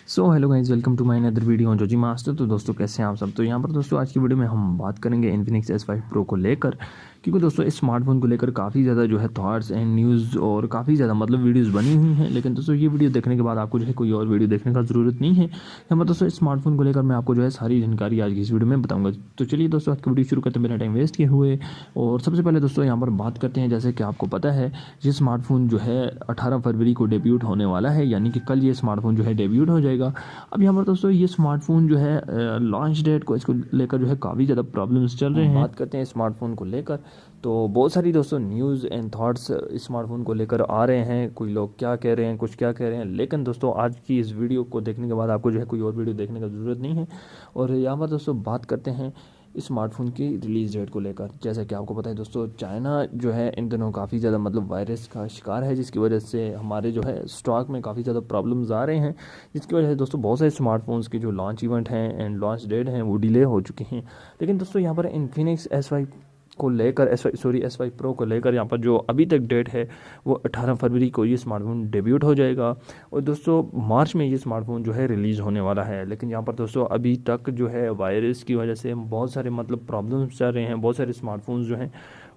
So hello guys, welcome to my another video on जोजी master. तो दोस्तों कैसे हैं आप सब। तो यहाँ पर दोस्तों आज की वीडियो में हम बात करेंगे इन्फिनिक्स S5 प्रो को लेकर, क्योंकि दोस्तों इस स्मार्टफोन को लेकर काफ़ी ज़्यादा जो है थॉट्स एंड न्यूज़ और काफ़ी ज़्यादा मतलब वीडियोस बनी हुई हैं। लेकिन दोस्तों ये वीडियो देखने के बाद आपको जो है कोई और वीडियो देखने का ज़रूरत नहीं है। यहाँ पर दोस्तों इस स्मार्टफोन को लेकर मैं आपको जो है सारी जानकारी आज की इस वीडियो में बताऊँगा। तो चलिए दोस्तों आज की वीडियो शुरू करते हैं बिना टाइम वेस्ट किए हुए। और सबसे पहले दोस्तों यहाँ पर बात करते हैं, जैसे कि आपको पता है ये स्मार्टफोन जो है 18 फरवरी को डेब्यूट होने वाला है, यानी कि कल ये स्मार्टफोन जो है डेब्यूट हो जाएगा। अब यहाँ पर दोस्तों ये स्मार्टफोन जो है लॉन्च डेट को इसको लेकर जो है काफ़ी ज़्यादा प्रॉब्लम्स चल रहे हैं। बात करते हैं स्मार्टफोन को लेकर, तो बहुत सारी दोस्तों न्यूज़ एंड थॉट्स स्मार्टफोन को लेकर आ रहे हैं। कोई लोग क्या कह रहे हैं, कुछ क्या कह रहे हैं, लेकिन दोस्तों आज की इस वीडियो को देखने के बाद आपको जो है कोई और वीडियो देखने का ज़रूरत नहीं है। और यहाँ पर दोस्तों बात करते हैं स्मार्टफोन की रिलीज़ डेट को लेकर। जैसा कि आपको पता है दोस्तों, चाइना जो है इन दिनों काफ़ी ज़्यादा मतलब वायरस का शिकार है, जिसकी वजह से हमारे जो है स्टॉक में काफ़ी ज़्यादा प्रॉब्लम्स आ रहे हैं, जिसकी वजह से दोस्तों बहुत सारे स्मार्टफोन्स के जो लॉन्च इवेंट हैं एंड लॉन्च डेट हैं वो डिले हो चुके हैं। लेकिन दोस्तों यहाँ पर इन्फिनिक्स S5 को लेकर S5 प्रो को लेकर यहाँ पर जो अभी तक डेट है वो 18 फरवरी को ये स्मार्टफोन डेब्यूट हो जाएगा। और दोस्तों मार्च में ये स्मार्टफोन जो है रिलीज़ होने वाला है। लेकिन यहाँ पर दोस्तों अभी तक जो है वायरस की वजह से बहुत सारे मतलब प्रॉब्लम्स चल रहे हैं। बहुत सारे स्मार्टफोन्स जो हैं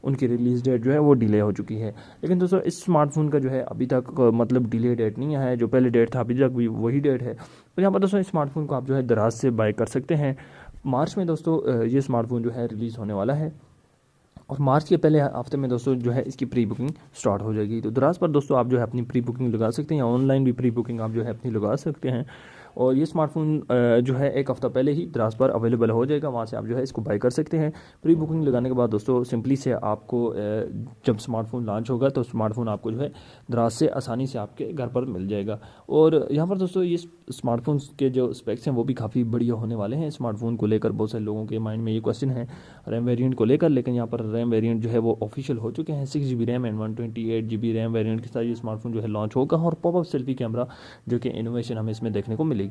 उनकी रिलीज़ डेट जो है वो डिले हो चुकी है। लेकिन दोस्तों इस स्मार्टफोन का जो है अभी तक मतलब डिले डेट नहीं है, जो पहले डेट था अभी तक भी वही डेट है। तो यहाँ पर दोस्तों इस स्मार्टफोन को आप जो है दराज से बाय कर सकते हैं। मार्च में दोस्तों ये स्मार्टफोन जो है रिलीज़ होने वाला है, और मार्च के पहले हफ्ते में दोस्तों जो है इसकी प्री बुकिंग स्टार्ट हो जाएगी। तो दराज पर दोस्तों आप जो है अपनी प्री बुकिंग लगा सकते हैं, या ऑनलाइन भी प्री बुकिंग आप जो है अपनी लगा सकते हैं। और ये स्मार्टफोन जो है एक हफ़्ता पहले ही दराज पर अवेलेबल हो जाएगा, वहाँ से आप जो है इसको बाय कर सकते हैं। प्री बुकिंग लगाने के बाद दोस्तों सिंपली से आपको जब स्मार्टफोन लॉन्च होगा तो स्मार्टफोन आपको जो है दराज से आसानी से आपके घर पर मिल जाएगा। और यहाँ पर दोस्तों ये स्मार्टफोन के जो स्पेक्स हैं वो भी काफ़ी बढ़िया होने वाले हैं। स्मार्टफोन को लेकर बहुत सारे लोगों के माइंड में ये क्वेश्चन है रैम वेरिएंट को लेकर, लेकिन यहाँ पर रैम वेरिएंट जो है वो ऑफिशियल हो चुके हैं। 6 GB RAM and 128 GB RAM variant के साथ ये स्मार्टफोन जो है लॉन्च होगा। और पॉपअप सेल्फी कैमरा जो कि इनोवेशन हमें इसमें देखने को मिलेगी।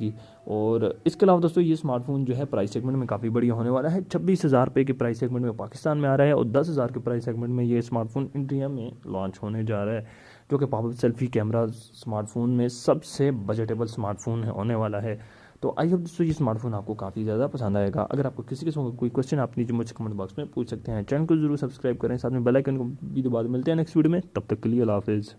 और इसके अलावा दोस्तों ये स्मार्टफोन जो है प्राइस सेगमेंट में काफ़ी बढ़िया होने वाला है। 26,000 रुपये के प्राइस सेगमेंट में पाकिस्तान में आ रहा है, और 10,000 के प्राइस सेगमेंट में ये स्मार्टफोन इंडिया में लॉन्च होने जा रहा है, जो कि पॉपअप सेल्फी कैमरा स्मार्टफोन में सबसे बजटेबल स्मार्टफोन होने वाला है। तो आई होप दोस्तों ये स्मार्टफोन आपको काफ़ी ज़्यादा पसंद आएगा। अगर आपको किसी किस्म का कोई क्वेश्चन आप नीचे मुझसे कमेंट बॉक्स में पूछ सकते हैं। चैनल को जरूर सब्सक्राइब करें, साथ में बेल आइकन को भी दबा दें। मिलते हैं नेक्स्ट वीडियो में, तब तक के लिए अल्लाह हाफिज़।